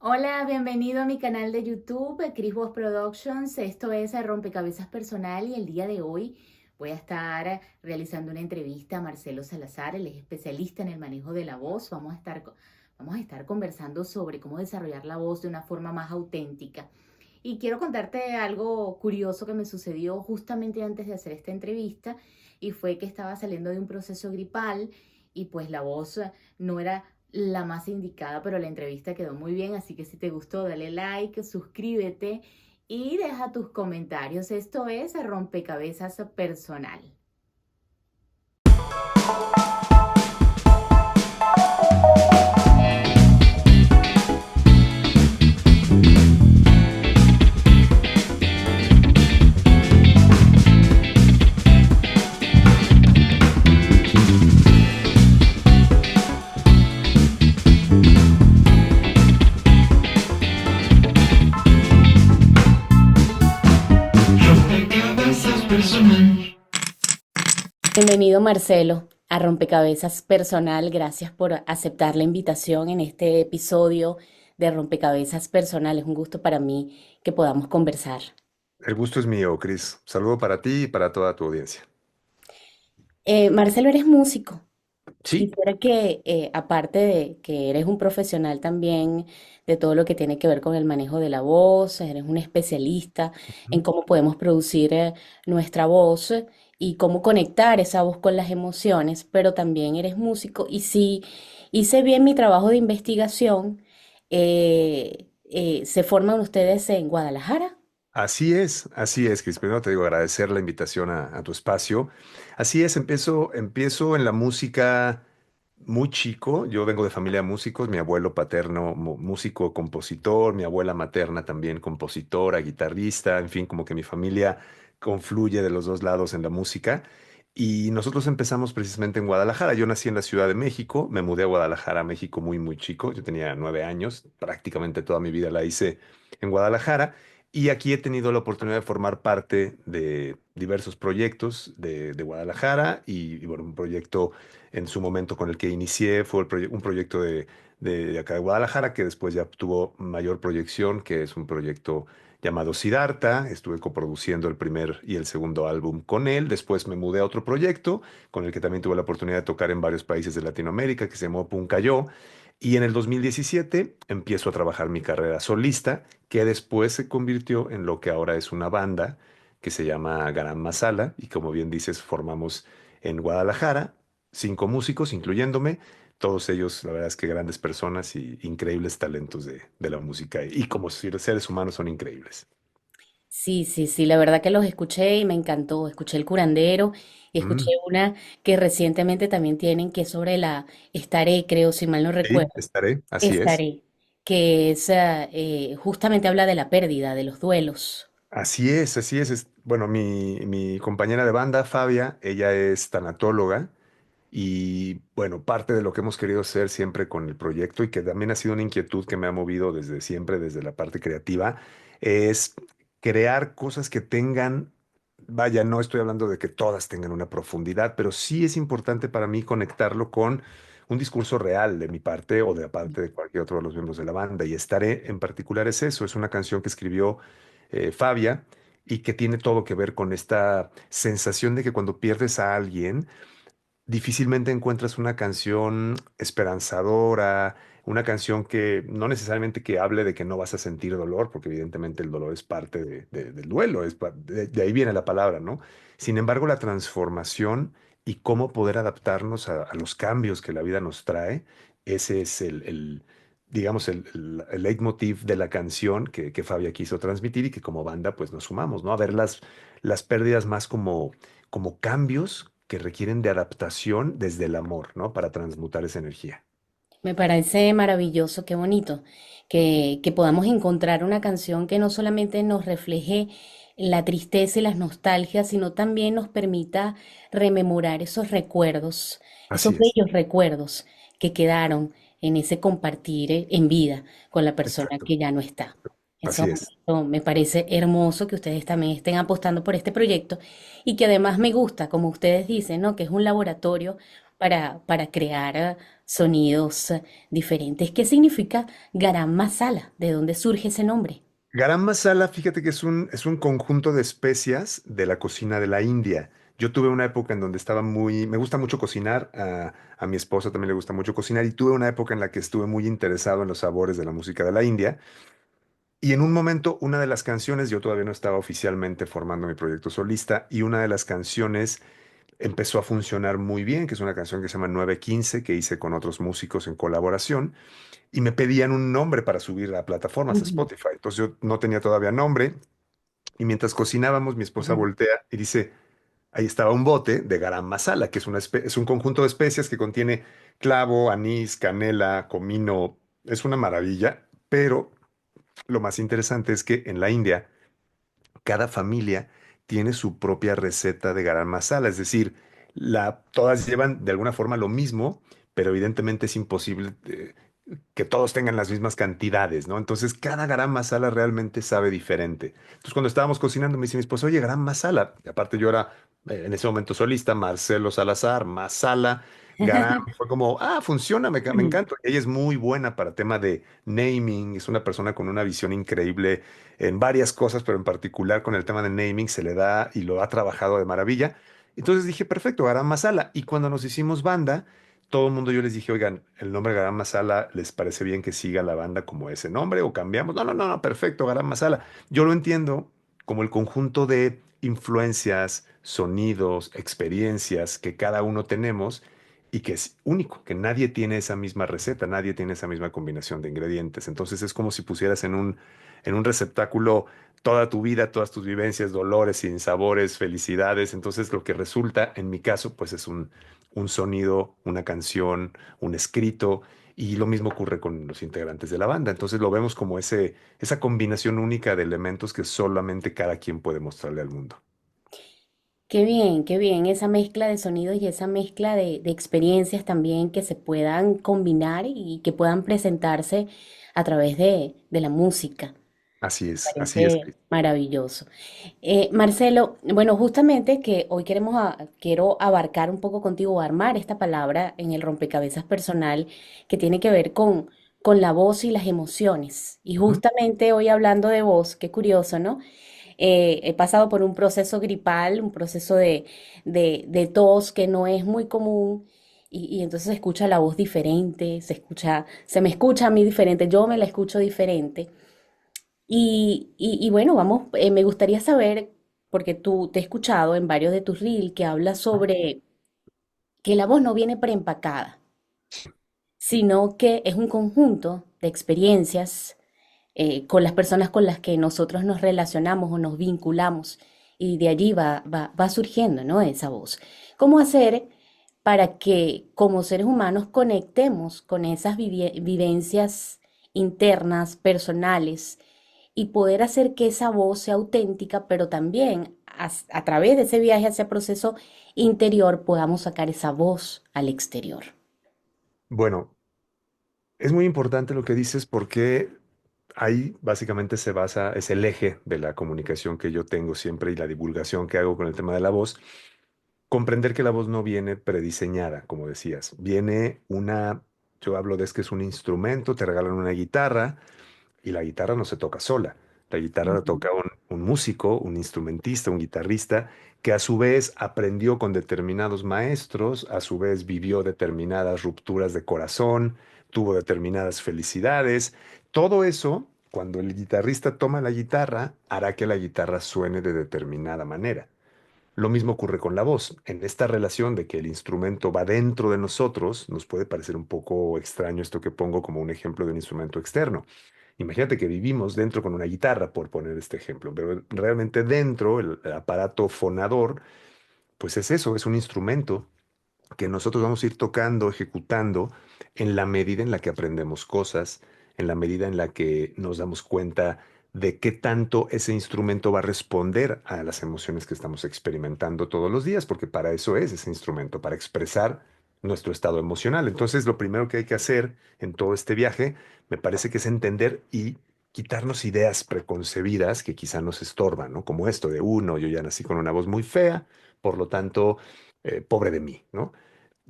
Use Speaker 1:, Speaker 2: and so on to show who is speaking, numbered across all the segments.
Speaker 1: Hola, bienvenido a mi canal de YouTube, Chris Voss Productions. Esto es Rompecabezas Personal y el día de hoy voy a estar realizando una entrevista a Marcelo Salazar. Él es especialista en el manejo de la voz. Vamos a estar conversando sobre cómo desarrollar la voz de una forma más auténtica. Y quiero contarte algo curioso que me sucedió justamente antes de hacer esta entrevista, y fue que estaba saliendo de un proceso gripal y pues la voz no era la más indicada, pero la entrevista quedó muy bien, así que si te gustó, dale like, suscríbete y deja tus comentarios. Esto es Rompecabezas Personal.
Speaker 2: Rompecabezas personal.
Speaker 1: Bienvenido Marcelo a Rompecabezas Personal. Gracias por aceptar la invitación en este episodio de Rompecabezas Personal. Es un gusto para mí que podamos conversar.
Speaker 2: El gusto es mío, Chris. Saludo para ti y para toda tu audiencia.
Speaker 1: Marcelo, eres músico.
Speaker 2: Sí,
Speaker 1: Quisiera que, aparte de que eres un profesional también de todo lo que tiene que ver con el manejo de la voz, eres un especialista en
Speaker 2: ujú.
Speaker 1: cómo podemos producir nuestra voz y cómo conectar esa voz con las emociones, pero también eres músico. Y si hice bien mi trabajo de investigación, ¿se forman ustedes en Guadalajara?
Speaker 2: Así es, Chris. Primero te digo agradecer la invitación a tu espacio. Así es, empiezo en la música muy chico. Yo vengo de familia de músicos, mi abuelo paterno músico, compositor, mi abuela materna también compositora, guitarrista, en fin, como que mi familia confluye de los dos lados en la música. Y nosotros empezamos precisamente en Guadalajara. Yo nací en la Ciudad de México, me mudé a Guadalajara, México, muy chico. Yo tenía 9 años, prácticamente toda mi vida la hice en Guadalajara. Y aquí he tenido la oportunidad de formar parte de diversos proyectos de Guadalajara y, bueno, un proyecto en su momento con el que inicié fue un proyecto de acá de Guadalajara que después ya tuvo mayor proyección, que es un proyecto llamado Siddhartha. Estuve coproduciendo el primer y el segundo álbum con él. Después me mudé a otro proyecto con el que también tuve la oportunidad de tocar en varios países de Latinoamérica, que se llamó Puncayó. Y en el 2017 empiezo a trabajar mi carrera solista, que después se convirtió en lo que ahora es una banda que se llama Garam Masala. Y como bien dices, formamos en Guadalajara 5 músicos, incluyéndome. Todos ellos, la verdad es que grandes personas y increíbles talentos de la música. Y como seres humanos son increíbles.
Speaker 1: Sí, sí, sí, la verdad que los escuché y me encantó. Escuché El Curandero y escuché
Speaker 2: Mm,
Speaker 1: una que recientemente también tienen, que es sobre la Estaré, creo, si mal no
Speaker 2: sí,
Speaker 1: recuerdo.
Speaker 2: estaré, así es.
Speaker 1: Estaré, que es, justamente habla de la pérdida, de los duelos.
Speaker 2: Así es, así es. Bueno, mi compañera de banda, Fabia, ella es tanatóloga y, bueno, parte de lo que hemos querido hacer siempre con el proyecto y que también ha sido una inquietud que me ha movido desde siempre, desde la parte creativa, es crear cosas que tengan, vaya, no estoy hablando de que todas tengan una profundidad, pero sí es importante para mí conectarlo con un discurso real de mi parte o de la parte de cualquier otro de los miembros de la banda. Y Estaré en particular es eso, es una canción que escribió Fabia y que tiene todo que ver con esta sensación de que cuando pierdes a alguien, difícilmente encuentras una canción esperanzadora, una canción que no necesariamente que hable de que no vas a sentir dolor, porque evidentemente el dolor es parte del duelo, de ahí viene la palabra, ¿no? Sin embargo, la transformación y cómo poder adaptarnos a los cambios que la vida nos trae, ese es digamos, el leitmotiv de la canción que Fabia quiso transmitir y que como banda pues nos sumamos, ¿no? A ver las pérdidas más como cambios que requieren de adaptación desde el amor, ¿no? Para transmutar esa energía.
Speaker 1: Me parece maravilloso, qué bonito, que podamos encontrar una canción que no solamente nos refleje la tristeza y las nostalgias, sino también nos permita rememorar esos recuerdos, esos
Speaker 2: Así es,
Speaker 1: bellos recuerdos que quedaron en ese compartir en vida con la persona
Speaker 2: exacto,
Speaker 1: que ya no está.
Speaker 2: así
Speaker 1: Eso,
Speaker 2: es.
Speaker 1: eso me parece hermoso que ustedes también estén apostando por este proyecto y que además me gusta, como ustedes dicen, ¿no? Que es un laboratorio para crear sonidos diferentes. ¿Qué significa garam masala? ¿De dónde surge ese nombre?
Speaker 2: Garam masala, fíjate que es un conjunto de especias de la cocina de la India. Yo tuve una época en donde estaba me gusta mucho cocinar, a mi esposa también le gusta mucho cocinar y tuve una época en la que estuve muy interesado en los sabores de la música de la India. Y en un momento, una de las canciones, yo todavía no estaba oficialmente formando mi proyecto solista, y una de las canciones empezó a funcionar muy bien, que es una canción que se llama 915, que hice con otros músicos en colaboración, y me pedían un nombre para subir a plataformas, a
Speaker 1: Ujú.
Speaker 2: Spotify. Entonces yo no tenía todavía nombre, y mientras cocinábamos, mi esposa
Speaker 1: Ajá.
Speaker 2: voltea y dice, ahí estaba un bote de garam masala, que es, es un conjunto de especias que contiene clavo, anís, canela, comino, es una maravilla, pero lo más interesante es que en la India, cada familia tiene su propia receta de garam masala, es decir, todas llevan de alguna forma lo mismo, pero evidentemente es imposible que todos tengan las mismas cantidades, ¿no? Entonces, cada garam masala realmente sabe diferente. Entonces, cuando estábamos cocinando, me dice mi esposo, oye, garam masala. Y aparte yo era en ese momento solista, Marcelo Salazar, masala, garam. Y fue como, funciona, me encanta. Ella es muy buena para tema de naming, es una persona con una visión increíble en varias cosas, pero en particular con el tema de naming se le da y lo ha trabajado de maravilla. Entonces dije, perfecto, garam masala. Y cuando nos hicimos banda, todo el mundo yo les dije, oigan, el nombre Garam Masala, ¿les parece bien que siga la banda como ese nombre o cambiamos? No, no, no, no, perfecto, Garam Masala. Yo lo entiendo como el conjunto de influencias, sonidos, experiencias que cada uno tenemos y que es único, que nadie tiene esa misma receta, nadie tiene esa misma combinación de ingredientes. Entonces es como si pusieras en un receptáculo toda tu vida, todas tus vivencias, dolores, sinsabores, felicidades. Entonces lo que resulta, en mi caso, pues es un sonido, una canción, un escrito, y lo mismo ocurre con los integrantes de la banda. Entonces lo vemos como esa combinación única de elementos que solamente cada quien puede mostrarle al mundo.
Speaker 1: Qué bien, esa mezcla de sonidos y esa mezcla de experiencias también que se puedan combinar y que puedan presentarse a través de la música.
Speaker 2: Así es,
Speaker 1: Parece
Speaker 2: Cris.
Speaker 1: maravilloso. Marcelo, bueno, justamente que hoy quiero abarcar un poco contigo, armar esta palabra en el rompecabezas personal que tiene que ver con la voz y las emociones. Y
Speaker 2: Ujú.
Speaker 1: justamente hoy hablando de voz, qué curioso, ¿no? He pasado por un proceso gripal, un proceso de tos que no es muy común. Y entonces se escucha la voz diferente, se me escucha a mí diferente, yo me la escucho diferente. Y bueno, vamos, me gustaría saber, porque tú te he escuchado en varios de tus reels que hablas sobre que la voz no viene preempacada, sino que es un conjunto de experiencias con las personas con las que nosotros nos relacionamos o nos vinculamos, y de allí va surgiendo, ¿no? Esa voz. ¿Cómo hacer para que como seres humanos conectemos con esas vivencias internas, personales, y poder hacer que esa voz sea auténtica, pero también a través de ese viaje, ese proceso interior, podamos sacar esa voz al exterior?
Speaker 2: Bueno, es muy importante lo que dices porque ahí básicamente se basa, es el eje de la comunicación que yo tengo siempre y la divulgación que hago con el tema de la voz. Comprender que la voz no viene prediseñada, como decías. Yo hablo de es que es un instrumento, te regalan una guitarra y la guitarra no se toca sola. La guitarra la
Speaker 1: Ujú.
Speaker 2: toca un músico, un instrumentista, un guitarrista, que a su vez aprendió con determinados maestros, a su vez vivió determinadas rupturas de corazón, tuvo determinadas felicidades. Todo eso, cuando el guitarrista toma la guitarra, hará que la guitarra suene de determinada manera. Lo mismo ocurre con la voz. En esta relación de que el instrumento va dentro de nosotros, nos puede parecer un poco extraño esto que pongo como un ejemplo de un instrumento externo. Imagínate que vivimos dentro con una guitarra, por poner este ejemplo, pero realmente dentro, el aparato fonador, pues es eso, es un instrumento que nosotros vamos a ir tocando, ejecutando, en la medida en la que aprendemos cosas, en la medida en la que nos damos cuenta de qué tanto ese instrumento va a responder a las emociones que estamos experimentando todos los días, porque para eso es ese instrumento, para expresar nuestro estado emocional. Entonces, lo primero que hay que hacer en todo este viaje, me parece que es entender y quitarnos ideas preconcebidas que quizá nos estorban, ¿no? Como esto de uno, yo ya nací con una voz muy fea, por lo tanto, pobre de mí, ¿no?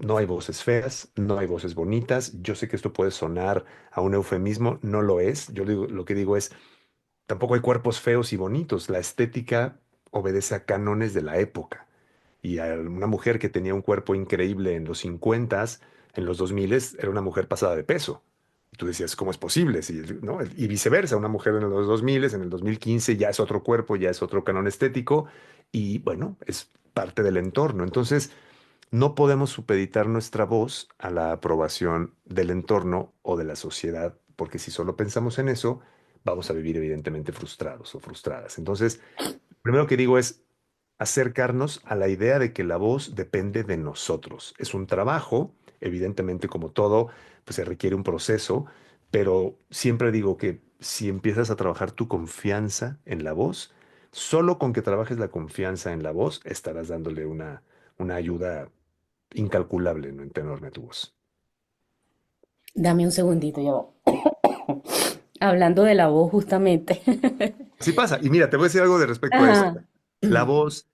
Speaker 2: No hay voces feas, no hay voces bonitas. Yo sé que esto puede sonar a un eufemismo, no lo es. Lo que digo es, tampoco hay cuerpos feos y bonitos. La estética obedece a cánones de la época. Y a una mujer que tenía un cuerpo increíble en los 50, en los 2000, era una mujer pasada de peso. Y tú decías, ¿cómo es posible? Sí, ¿no? Y viceversa, una mujer en los 2000, en el 2015 ya es otro cuerpo, ya es otro canon estético. Y bueno, es parte del entorno. Entonces, no podemos supeditar nuestra voz a la aprobación del entorno o de la sociedad, porque si solo pensamos en eso, vamos a vivir evidentemente frustrados o frustradas. Entonces, primero que digo es acercarnos a la idea de que la voz depende de nosotros. Es un trabajo, evidentemente como todo, pues se requiere un proceso, pero siempre digo que si empiezas a trabajar tu confianza en la voz, solo con que trabajes la confianza en la voz, estarás dándole una ayuda incalculable, ¿no? Enorme a tu voz.
Speaker 1: Dame un segundito, ya va. Hablando de la voz justamente.
Speaker 2: Así pasa. Y mira, te voy a decir algo de respecto a eso.
Speaker 1: Ajá.
Speaker 2: La voz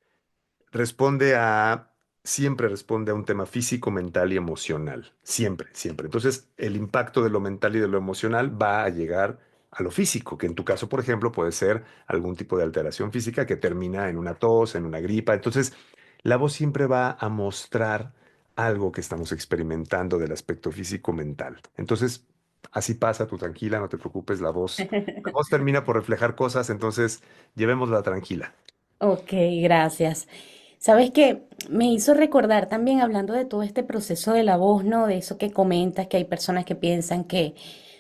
Speaker 2: responde a, siempre responde a un tema físico, mental y emocional. Siempre, siempre. Entonces, el impacto de lo mental y de lo emocional va a llegar a lo físico, que en tu caso, por ejemplo, puede ser algún tipo de alteración física que termina en una tos, en una gripa. Entonces, la voz siempre va a mostrar algo que estamos experimentando del aspecto físico-mental. Entonces, así pasa, tú tranquila, no te preocupes, la voz termina por reflejar cosas, entonces llevémosla tranquila.
Speaker 1: Ok, gracias. Sabes que me hizo recordar también hablando de todo este proceso de la voz, ¿no? De eso que comentas, que hay personas que piensan que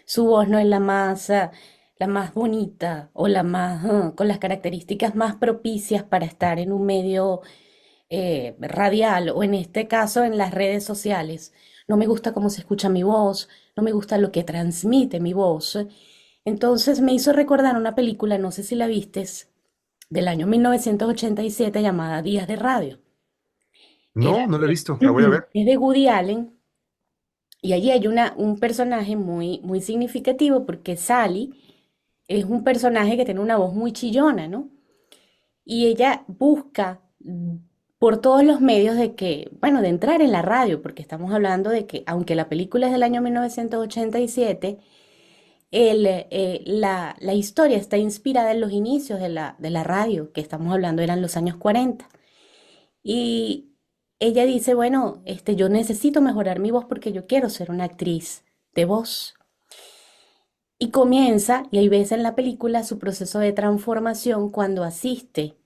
Speaker 1: su voz no es la más bonita o la más, con las características más propicias para estar en un medio radial o en este caso en las redes sociales. No me gusta cómo se escucha mi voz, no me gusta lo que transmite mi voz. Entonces me hizo recordar una película, no sé si la vistes, del año 1987 llamada Días de Radio. Era,
Speaker 2: No, no la he visto, la voy a ver.
Speaker 1: es de Woody Allen y allí hay un personaje muy significativo porque Sally es un personaje que tiene una voz muy chillona, ¿no? Y ella busca por todos los medios de que, bueno, de entrar en la radio, porque estamos hablando de que, aunque la película es del año 1987, la historia está inspirada en los inicios de la radio, que estamos hablando eran los años 40. Y ella dice, bueno, yo necesito mejorar mi voz porque yo quiero ser una actriz de voz. Y comienza, y ahí ves en la película su proceso de transformación cuando asiste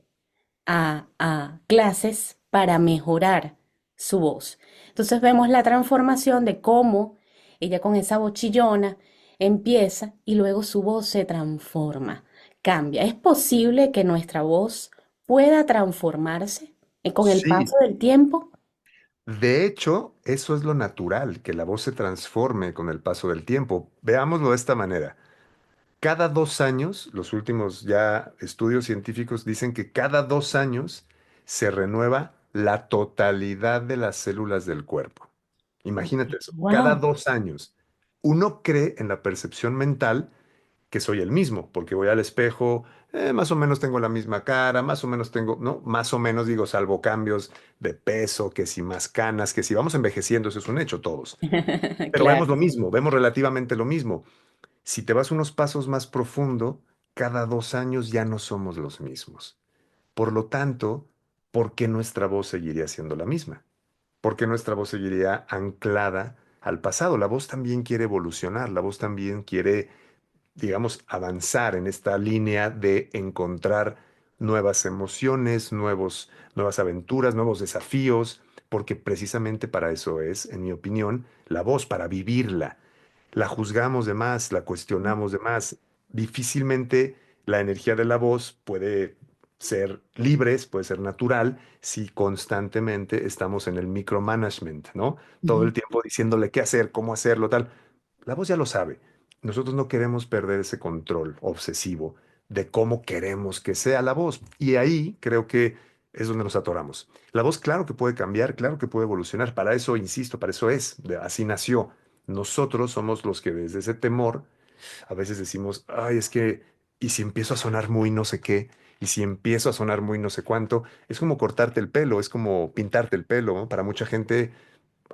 Speaker 1: a clases para mejorar su voz. Entonces vemos la transformación de cómo ella con esa voz chillona empieza y luego su voz se transforma, cambia. ¿Es posible que nuestra voz pueda transformarse con el
Speaker 2: Sí,
Speaker 1: paso del tiempo?
Speaker 2: de hecho, eso es lo natural, que la voz se transforme con el paso del tiempo. Veámoslo de esta manera. Cada 2 años, los últimos ya estudios científicos dicen que cada 2 años se renueva la totalidad de las células del cuerpo. Imagínate eso, cada
Speaker 1: Wow.
Speaker 2: 2 años. Uno cree en la percepción mental que soy el mismo, porque voy al espejo, más o menos tengo la misma cara, más o menos tengo, ¿no? Más o menos digo, salvo cambios de peso, que si más canas, que si vamos envejeciendo, eso es un hecho todos. Pero vemos
Speaker 1: Claro.
Speaker 2: lo mismo, vemos relativamente lo mismo. Si te vas unos pasos más profundo, cada 2 años ya no somos los mismos. Por lo tanto, ¿por qué nuestra voz seguiría siendo la misma? ¿Por qué nuestra voz seguiría anclada al pasado? La voz también quiere evolucionar, la voz también quiere, digamos, avanzar en esta línea de encontrar nuevas emociones, nuevas aventuras, nuevos desafíos, porque precisamente para eso es, en mi opinión, la voz, para vivirla. La juzgamos de más, la cuestionamos de más. Difícilmente la energía de la voz puede ser libre, puede ser natural, si constantemente estamos en el micromanagement, ¿no? Todo
Speaker 1: Ujú.
Speaker 2: el tiempo diciéndole qué hacer, cómo hacerlo, tal. La voz ya lo sabe. Nosotros no queremos perder ese control obsesivo de cómo queremos que sea la voz. Y ahí creo que es donde nos atoramos. La voz, claro que puede cambiar, claro que puede evolucionar. Para eso, insisto, para eso es. Así nació. Nosotros somos los que desde ese temor a veces decimos, ay, es que, ¿y si empiezo a sonar muy no sé qué? ¿Y si empiezo a sonar muy no sé cuánto? Es como cortarte el pelo, es como pintarte el pelo, ¿no? Para mucha gente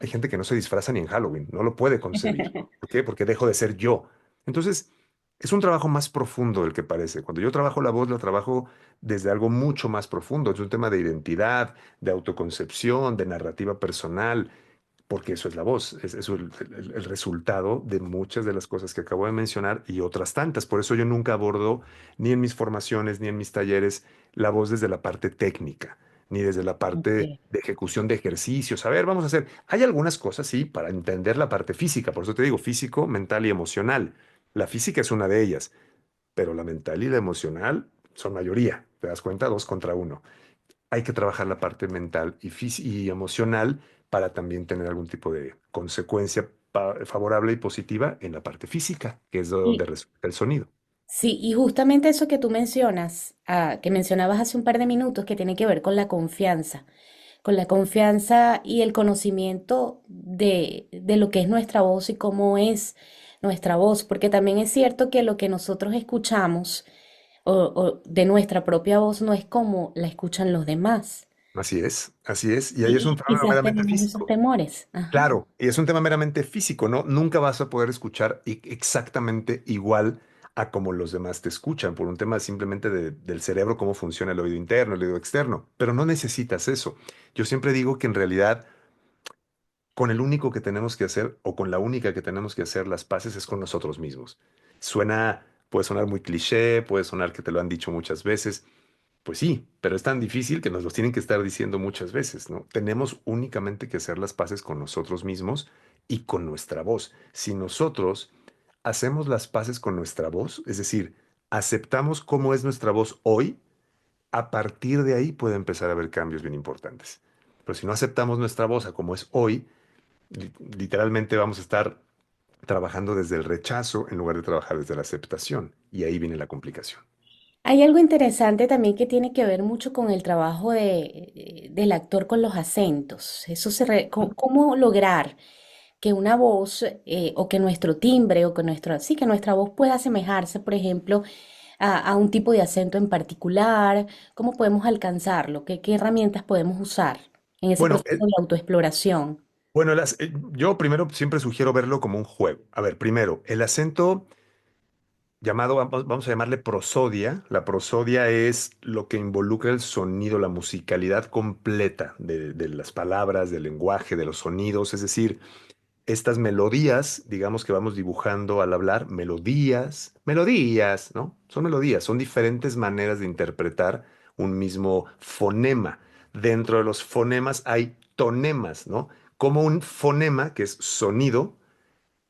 Speaker 2: Hay gente que no se disfraza ni en Halloween, no lo puede concebir. ¿Por qué? Porque dejo de ser yo. Entonces, es un trabajo más profundo del que parece. Cuando yo trabajo la voz, la trabajo desde algo mucho más profundo. Es un tema de identidad, de autoconcepción, de narrativa personal, porque eso es la voz, es el resultado de muchas de las cosas que acabo de mencionar y otras tantas. Por eso yo nunca abordo, ni en mis formaciones, ni en mis talleres, la voz desde la parte técnica, ni desde la parte
Speaker 1: Ok.
Speaker 2: de ejecución de ejercicios. A ver, vamos a hacer. Hay algunas cosas, sí, para entender la parte física. Por eso te digo, físico, mental y emocional. La física es una de ellas, pero la mental y la emocional son mayoría. ¿Te das cuenta? Dos contra uno. Hay que trabajar la parte mental y emocional para también tener algún tipo de consecuencia favorable y positiva en la parte física, que es de donde
Speaker 1: Y
Speaker 2: resulta el sonido.
Speaker 1: sí, y justamente eso que tú mencionas, que mencionabas hace un par de minutos, que tiene que ver con la confianza y el conocimiento de lo que es nuestra voz y cómo es nuestra voz, porque también es cierto que lo que nosotros escuchamos o de nuestra propia voz no es como la escuchan los demás.
Speaker 2: Así es, así es. Y ahí es un
Speaker 1: Y
Speaker 2: fenómeno
Speaker 1: quizás
Speaker 2: meramente
Speaker 1: tenemos esos
Speaker 2: físico.
Speaker 1: temores. Ajá.
Speaker 2: Claro, y es un tema meramente físico, ¿no? Nunca vas a poder escuchar exactamente igual a como los demás te escuchan, por un tema simplemente del cerebro, cómo funciona el oído interno, el oído externo, pero no necesitas eso. Yo siempre digo que en realidad con el único que tenemos que hacer o con la única que tenemos que hacer las paces es con nosotros mismos. Puede sonar muy cliché, puede sonar que te lo han dicho muchas veces. Pues sí, pero es tan difícil que nos lo tienen que estar diciendo muchas veces, ¿no? Tenemos únicamente que hacer las paces con nosotros mismos y con nuestra voz. Si nosotros hacemos las paces con nuestra voz, es decir, aceptamos cómo es nuestra voz hoy, a partir de ahí puede empezar a haber cambios bien importantes. Pero si no aceptamos nuestra voz a como es hoy, literalmente vamos a estar trabajando desde el rechazo en lugar de trabajar desde la aceptación. Y ahí viene la complicación.
Speaker 1: Hay algo interesante también que tiene que ver mucho con el trabajo del actor con los acentos. ¿Cómo lograr que una voz o que nuestro timbre o que sí, que nuestra voz pueda asemejarse, por ejemplo, a un tipo de acento en particular? ¿Cómo podemos alcanzarlo? ¿Qué herramientas podemos usar en ese
Speaker 2: Bueno,
Speaker 1: proceso de autoexploración?
Speaker 2: bueno, yo primero siempre sugiero verlo como un juego. A ver, primero, el acento llamado, vamos a llamarle prosodia. La prosodia es lo que involucra el sonido, la musicalidad completa de las palabras, del lenguaje, de los sonidos, es decir, estas melodías, digamos que vamos dibujando al hablar, melodías, ¿no? Son melodías, son diferentes maneras de interpretar un mismo fonema. Dentro de los fonemas hay tonemas, ¿no? Como un fonema, que es sonido,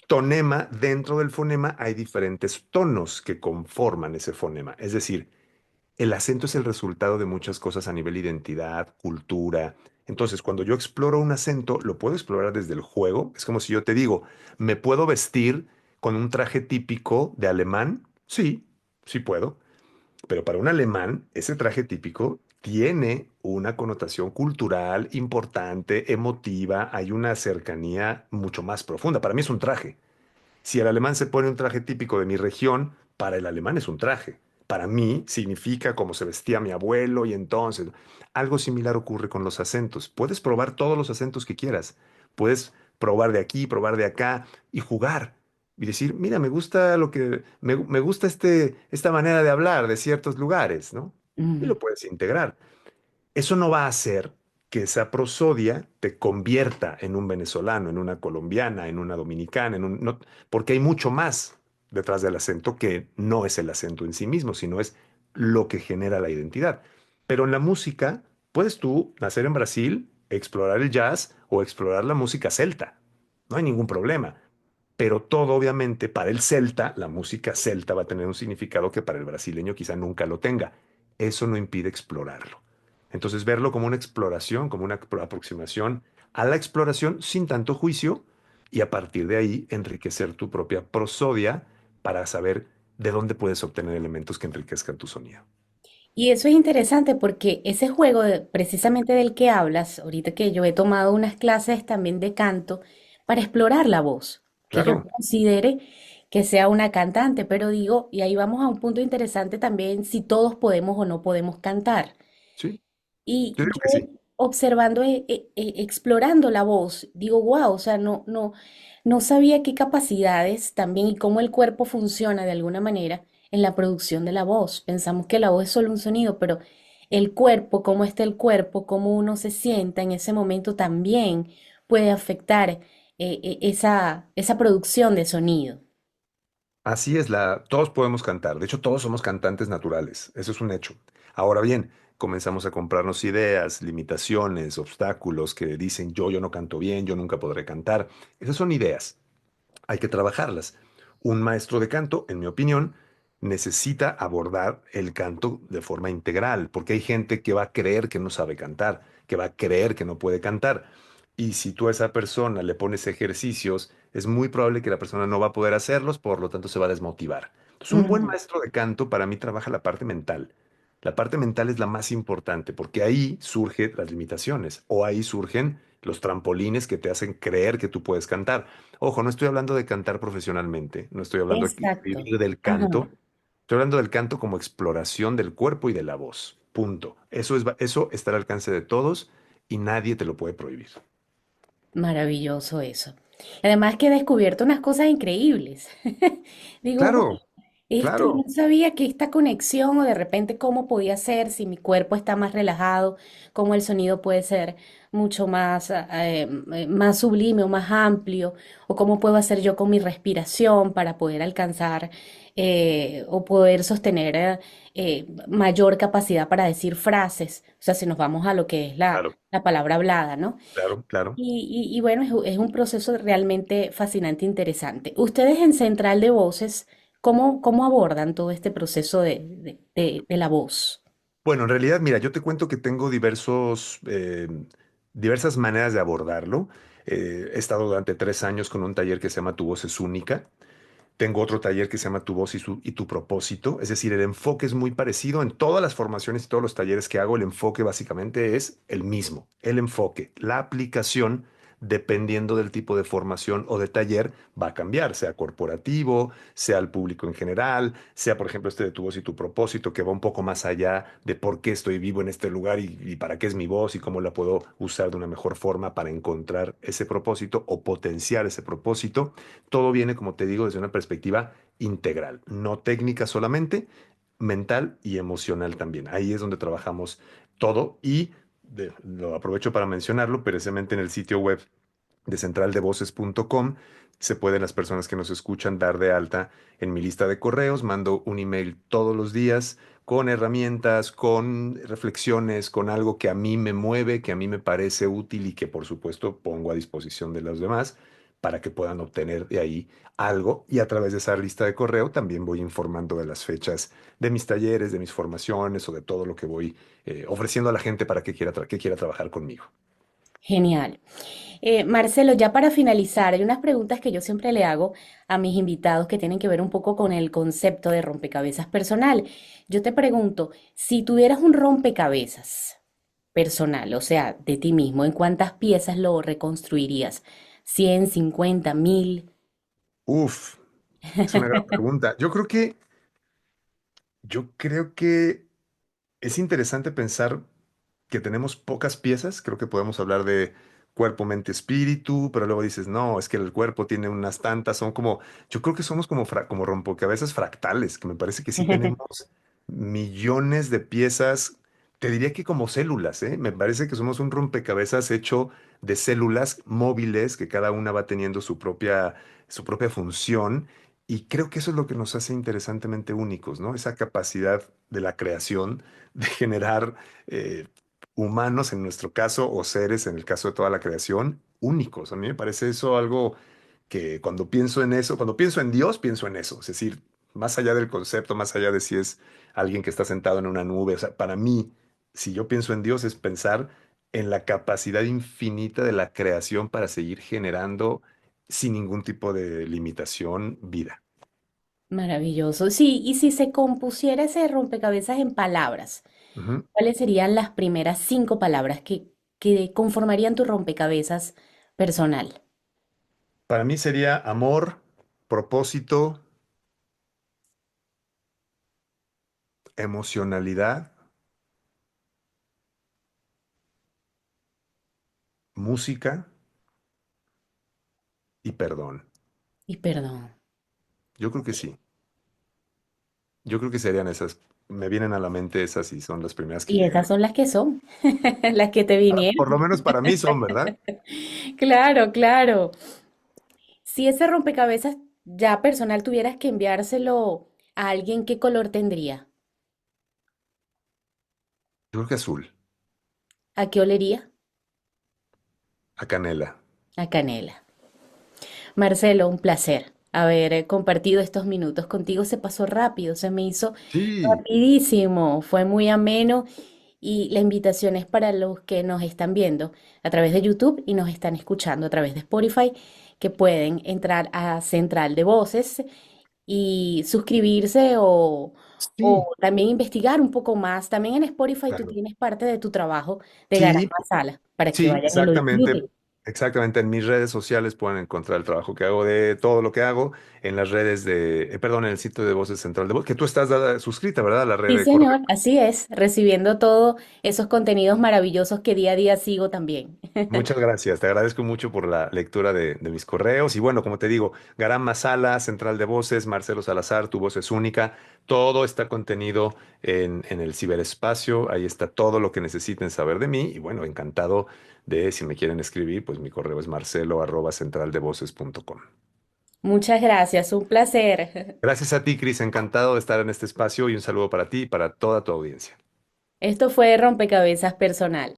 Speaker 2: tonema, dentro del fonema hay diferentes tonos que conforman ese fonema. Es decir, el acento es el resultado de muchas cosas a nivel identidad, cultura. Entonces, cuando yo exploro un acento, lo puedo explorar desde el juego. Es como si yo te digo, ¿me puedo vestir con un traje típico de alemán? Sí, sí puedo. Pero para un alemán, ese traje típico tiene una connotación cultural importante, emotiva, hay una cercanía mucho más profunda. Para mí es un traje. Si el alemán se pone un traje típico de mi región, para el alemán es un traje. Para mí significa como se vestía mi abuelo y entonces algo similar ocurre con los acentos. Puedes probar todos los acentos que quieras. Puedes probar de aquí, probar de acá y jugar. Y decir, mira, me gusta me gusta esta manera de hablar de ciertos lugares, ¿no? Y
Speaker 1: Mm.
Speaker 2: lo puedes integrar. Eso no va a hacer que esa prosodia te convierta en un venezolano, en una colombiana, en una dominicana, porque hay mucho más detrás del acento que no es el acento en sí mismo, sino es lo que genera la identidad. Pero en la música, puedes tú nacer en Brasil, explorar el jazz o explorar la música celta. No hay ningún problema. Pero todo, obviamente, para el celta, la música celta va a tener un significado que para el brasileño quizá nunca lo tenga. Eso no impide explorarlo. Entonces, verlo como una exploración, como una aproximación a la exploración sin tanto juicio y a partir de ahí enriquecer tu propia prosodia para saber de dónde puedes obtener elementos que enriquezcan tu sonido.
Speaker 1: Y eso es interesante porque ese juego precisamente del que hablas, ahorita que yo he tomado unas clases también de canto para explorar la voz, que yo no
Speaker 2: Claro,
Speaker 1: considere que sea una cantante, pero digo, y ahí vamos a un punto interesante también, si todos podemos o no podemos cantar.
Speaker 2: sí,
Speaker 1: Y
Speaker 2: yo digo
Speaker 1: yo,
Speaker 2: que sí.
Speaker 1: observando, explorando la voz, digo, wow, o sea, no sabía qué capacidades también y cómo el cuerpo funciona de alguna manera en la producción de la voz. Pensamos que la voz es solo un sonido, pero el cuerpo, cómo está el cuerpo, cómo uno se sienta en ese momento también puede afectar esa producción de sonido.
Speaker 2: Así es, todos podemos cantar. De hecho, todos somos cantantes naturales. Eso es un hecho. Ahora bien, comenzamos a comprarnos ideas, limitaciones, obstáculos que dicen yo no canto bien, yo nunca podré cantar. Esas son ideas. Hay que trabajarlas. Un maestro de canto, en mi opinión, necesita abordar el canto de forma integral, porque hay gente que va a creer que no sabe cantar, que va a creer que no puede cantar. Y si tú a esa persona le pones ejercicios, es muy probable que la persona no va a poder hacerlos, por lo tanto se va a desmotivar. Entonces, un buen
Speaker 1: Ujú,
Speaker 2: maestro de canto para mí trabaja la parte mental. La parte mental es la más importante, porque ahí surgen las limitaciones o ahí surgen los trampolines que te hacen creer que tú puedes cantar. Ojo, no estoy hablando de cantar profesionalmente, no estoy hablando aquí de
Speaker 1: exacto.
Speaker 2: vivir del
Speaker 1: Ajá.
Speaker 2: canto, estoy hablando del canto como exploración del cuerpo y de la voz. Punto. Eso está al alcance de todos y nadie te lo puede prohibir.
Speaker 1: Maravilloso eso. Además que he descubierto unas cosas increíbles. Digo, "Wow,
Speaker 2: Claro,
Speaker 1: esto no
Speaker 2: claro.
Speaker 1: sabía que esta conexión o de repente cómo podía ser si mi cuerpo está más relajado, cómo el sonido puede ser mucho más, más sublime o más amplio, o cómo puedo hacer yo con mi respiración para poder alcanzar o poder sostener mayor capacidad para decir frases. O sea, si nos vamos a lo que es
Speaker 2: Claro,
Speaker 1: la palabra hablada, ¿no?
Speaker 2: claro, claro.
Speaker 1: Y bueno, es un proceso realmente fascinante e interesante. Ustedes en Central de Voces, ¿cómo abordan todo este proceso de la voz?
Speaker 2: Bueno, en realidad, mira, yo te cuento que tengo diversas maneras de abordarlo. He estado durante 3 años con un taller que se llama Tu voz es única. Tengo otro taller que se llama Tu voz y tu propósito. Es decir, el enfoque es muy parecido en todas las formaciones y todos los talleres que hago. El enfoque básicamente es el mismo. El enfoque, la aplicación, dependiendo del tipo de formación o de taller, va a cambiar, sea corporativo, sea al público en general, sea, por ejemplo, este de Tu voz y tu propósito, que va un poco más allá de por qué estoy vivo en este lugar y para qué es mi voz y cómo la puedo usar de una mejor forma para encontrar ese propósito o potenciar ese propósito. Todo viene, como te digo, desde una perspectiva integral, no técnica solamente, mental y emocional también. Ahí es donde trabajamos todo y lo aprovecho para mencionarlo, precisamente en el sitio web de centraldevoces.com se pueden las personas que nos escuchan dar de alta en mi lista de correos. Mando un email todos los días con herramientas, con reflexiones, con algo que a mí me mueve, que a mí me parece útil y que por supuesto pongo a disposición de los demás para que puedan obtener de ahí algo. Y a través de esa lista de correo también voy informando de las fechas de mis talleres, de mis formaciones o de todo lo que voy ofreciendo a la gente para que quiera trabajar conmigo.
Speaker 1: Genial. Marcelo, ya para finalizar, hay unas preguntas que yo siempre le hago a mis invitados que tienen que ver un poco con el concepto de rompecabezas personal. Yo te pregunto, si tuvieras un rompecabezas personal, o sea, de ti mismo, ¿en cuántas piezas lo reconstruirías? ¿100, 50, 1000?
Speaker 2: Uf, es una gran pregunta. Yo creo que es interesante pensar que tenemos pocas piezas. Creo que podemos hablar de cuerpo, mente, espíritu, pero luego dices, no, es que el cuerpo tiene unas tantas, son como, yo creo que somos como rompecabezas fractales, que me parece que sí tenemos millones de piezas, te diría que como células, ¿eh? Me parece que somos un rompecabezas hecho de células móviles que cada una va teniendo su propia función. Y creo que eso es lo que nos hace interesantemente únicos, ¿no? Esa capacidad de la creación, de generar humanos en nuestro caso o seres en el caso de toda la creación únicos. A mí me parece eso algo que cuando pienso en eso, cuando pienso en Dios, pienso en eso. Es decir, más allá del concepto, más allá de si es alguien que está sentado en una nube, o sea, para mí, si yo pienso en Dios es pensar en la capacidad infinita de la creación para seguir generando sin ningún tipo de limitación vida.
Speaker 1: Maravilloso. Sí, y si se compusiera ese rompecabezas en palabras,
Speaker 2: Ujú.
Speaker 1: ¿cuáles serían las primeras 5 palabras que conformarían tu rompecabezas personal?
Speaker 2: Para mí sería amor, propósito, emocionalidad música y perdón.
Speaker 1: Y perdón.
Speaker 2: Yo creo que sí. Yo creo que serían esas. Me vienen a la mente esas y son las primeras que
Speaker 1: Y
Speaker 2: llegan.
Speaker 1: esas son las que son, las que te
Speaker 2: Por lo
Speaker 1: vinieron.
Speaker 2: menos para mí son, ¿verdad?
Speaker 1: Claro, claro. Si ese rompecabezas ya personal tuvieras que enviárselo a alguien, ¿qué color tendría?
Speaker 2: Yo creo que azul,
Speaker 1: ¿A qué olería?
Speaker 2: a canela.
Speaker 1: A canela. Marcelo, un placer haber compartido estos minutos contigo. Se pasó rápido, se me hizo
Speaker 2: Sí,
Speaker 1: rapidísimo, fue muy ameno y la invitación es para los que nos están viendo a través de YouTube y nos están escuchando a través de Spotify, que pueden entrar a Central de Voces y suscribirse
Speaker 2: sí,
Speaker 1: o también investigar un poco más. También en Spotify tú
Speaker 2: claro.
Speaker 1: tienes parte de tu trabajo de
Speaker 2: Sí,
Speaker 1: Garamba Sala para que
Speaker 2: sí,
Speaker 1: vayan y lo disfruten.
Speaker 2: exactamente. Exactamente. En mis redes sociales pueden encontrar el trabajo que hago de todo lo que hago en las redes perdón, en el sitio de Voces Central de Voz, que tú estás suscrita, ¿verdad? A la red
Speaker 1: Sí,
Speaker 2: de correo.
Speaker 1: señor, así es, recibiendo todos esos contenidos maravillosos que día a día sigo también.
Speaker 2: Muchas gracias, te agradezco mucho por la lectura de mis correos. Y bueno, como te digo, Garam Masala, Central de Voces, Marcelo Salazar, tu voz es única. Todo está contenido en el ciberespacio. Ahí está todo lo que necesiten saber de mí. Y bueno, encantado de, si me quieren escribir, pues mi correo es marcelo@centraldevoces.com.
Speaker 1: Muchas gracias, un placer.
Speaker 2: Gracias a ti, Cris, encantado de estar en este espacio y un saludo para ti y para toda tu audiencia.
Speaker 1: Esto fue Rompecabezas Personal.